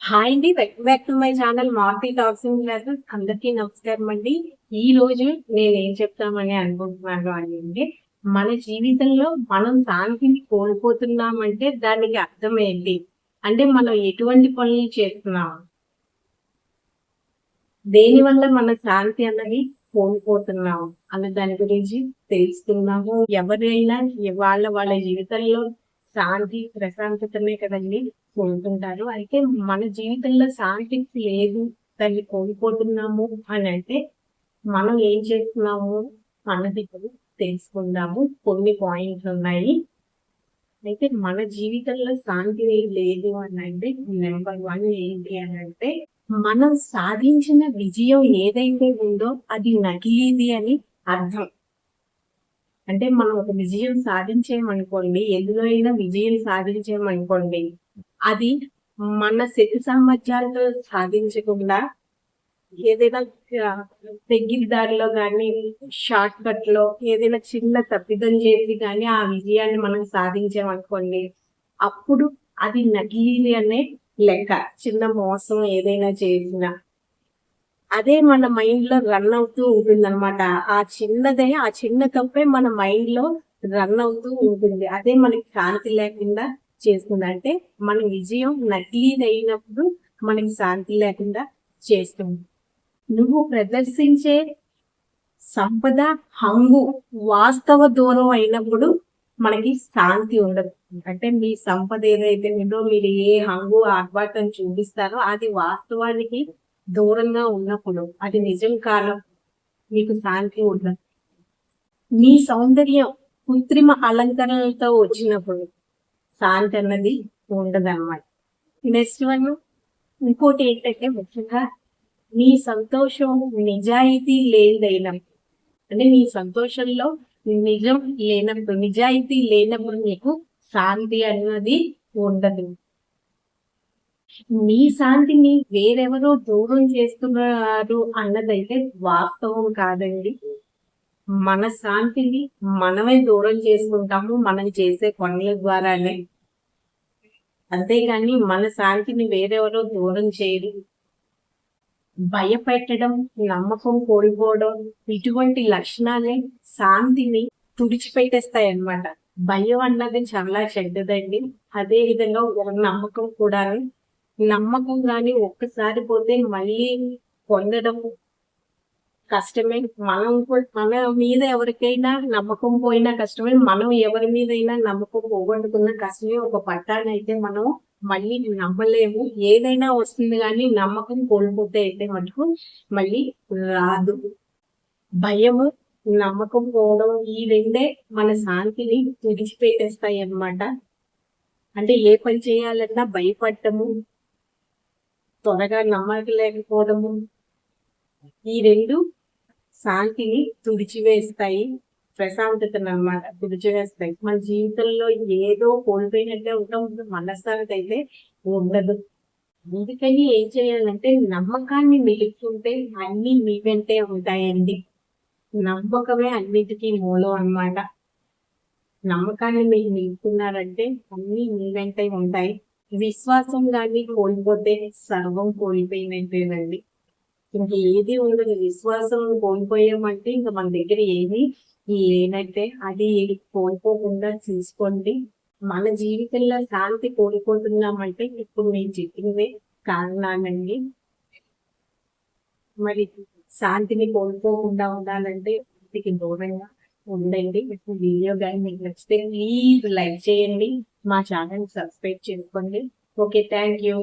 Hi అండి, welcome back to my channel Maruthi talks and classes. అందరికీ నమస్కారం అండి. ఈ రోజు నేను ఏం చెప్తామని అనుకుంటున్నాను అంటే, మన జీవితంలో మనం శాంతిని కోల్పోతున్నామంటే దానికి అర్థం ఏంటి, అంటే మనం ఎటువంటి పనులు చేస్తున్నాం, దేనివల్ల మన శాంతి అన్నది కోల్పోతున్నాము అన్న దాని గురించి తెలుసుకున్నాము. ఎవరైనా వాళ్ళ జీవితంలో శాంతి ప్రశాంతతనే కదండి కోరుకుంటారు. అయితే మన జీవితంలో శాంతి లేదు, దాన్ని కోల్పోతున్నాము అని అంటే మనం ఏం చేస్తున్నాము అన్నది ఇప్పుడు తెలుసుకుందాము. కొన్ని పాయింట్లు ఉన్నాయి. అయితే మన జీవితంలో శాంతి లేదు అని అంటే నెంబర్ 1 ఏంటి అని అంటే, మనం సాధించిన విజయం ఏదైతే ఉందో అది నకిలీది అని అర్థం. అంటే మనం ఒక విజయం సాధించామనుకోండి, ఎందులో అయినా విజయం సాధించామనుకోండి, అది మన శక్తి సామర్థ్యాలతో సాధించకుండా ఏదైనా తెగిన దారిలో కానీ, షార్ట్ కట్ లో ఏదైనా చిన్న తప్పిదం చేసి కానీ ఆ విజయాన్ని మనం సాధించామనుకోండి, అప్పుడు అది నకిలీ అనే లెక్క. చిన్న మోసం ఏదైనా చేసిన అదే మన మైండ్ లో రన్ అవుతూ ఉంటుంది అనమాట. ఆ చిన్న తప్పే మన మైండ్ లో రన్ అవుతూ ఉంటుంది. అదే మనకి శాంతి లేకుండా చేస్తుంది. అంటే మన విజయం నకిలీ అయినప్పుడు మనకి శాంతి లేకుండా చేస్తుంది. నువ్వు ప్రదర్శించే సంపద హంగు వాస్తవ దూరం అయినప్పుడు మనకి శాంతి ఉండదు. అంటే మీ సంపద ఏదైతే ఉందో, మీరు ఏ హంగు ఆర్భాటం చూపిస్తారో అది వాస్తవానికి దూరంగా ఉన్నప్పుడు, అది నిజం కాలం, మీకు శాంతి ఉండదు. మీ సౌందర్యం కృత్రిమ అలంకరణలతో వచ్చినప్పుడు శాంతి అన్నది ఉండదన్నమాట. నెక్స్ట్ వన్, ఇంకోటి ఏంటంటే ముఖ్యంగా మీ సంతోషం నిజాయితీ లేనిదైనప్పుడు, అంటే మీ సంతోషంలో నిజం లేనప్పుడు, నిజాయితీ లేనప్పుడు మీకు శాంతి అన్నది ఉండదు. మీ శాంతిని వేరెవరో దూరం చేస్తున్నారు అన్నదైతే వాస్తవం కాదండి. మన శాంతిని మనమే దూరం చేసుకుంటాము మనం చేసే పనుల ద్వారానే. అంతేగాని మన శాంతిని వేరెవరో దూరం చేయరు. భయపెట్టడం, నమ్మకం కోల్పోవడం, ఇటువంటి లక్షణాలే శాంతిని తుడిచిపెట్టేస్తాయి అన్నమాట. భయం అన్నది చాలా చెడ్డదండి. అదే విధంగా ఒక నమ్మకం కూడా. నమ్మకం కానీ ఒక్కసారి పోతే మళ్ళీ పొందడం కష్టమే. మన మీద ఎవరికైనా నమ్మకం పోయినా కష్టమే, మనం ఎవరి మీదైనా నమ్మకం పోగొట్టుకున్న కష్టమే. ఒక పట్టాన్ని అయితే మనం మళ్ళీ నమ్మలేము. ఏదైనా వస్తుంది కానీ నమ్మకం కోల్పోతే అయితే మటుకు మళ్ళీ రాదు. భయము, నమ్మకం పోవడం, ఈ రెండే మన శాంతిని విడిచిపెట్టేస్తాయి అన్నమాట. అంటే ఏ పని చేయాలన్నా భయపడటము, త్వరగా నమ్మలేకపోవడము, ఈ రెండు శాంతిని తుడిచివేస్తాయి, ప్రశాంతతను అన్నమాట తుడిచివేస్తాయి. మన జీవితంలో ఏదో కోల్పోయినట్టే ఉంటాం, మనశ్శాంతి అయితే ఉండదు. అందుకని ఏం చేయాలంటే నమ్మకాన్ని నిలుపుకుంటే అన్ని మీ వెంటే ఉంటాయండి. నమ్మకమే అన్నిటికీ మూలం అన్నమాట. నమ్మకాన్ని మీరు నిలుపుకున్నారంటే అన్ని మీ వెంటే ఉంటాయి. విశ్వాసం కానీ కోల్పోతే సర్వం కోల్పోయినట్టేనండి. ఇంక ఏది ఉండదు. విశ్వాసం కోల్పోయామంటే ఇంకా మన దగ్గర ఏది లేనట్టే. అది కోల్పోకుండా చూసుకోండి. మన జీవితంలో శాంతి కోల్పోతున్నామంటే ఇప్పుడు నేను చెప్పినవే కారణాలండి. మరి శాంతిని కోల్పోకుండా ఉండాలంటే ఇంటికి దూరంగా ఉండండి. వీడియో కానీ మీకు నచ్చితే ప్లీజ్ లైక్ చేయండి, మా ఛానల్ సబ్స్క్రైబ్ చేసుకోండి. Okay, thank you.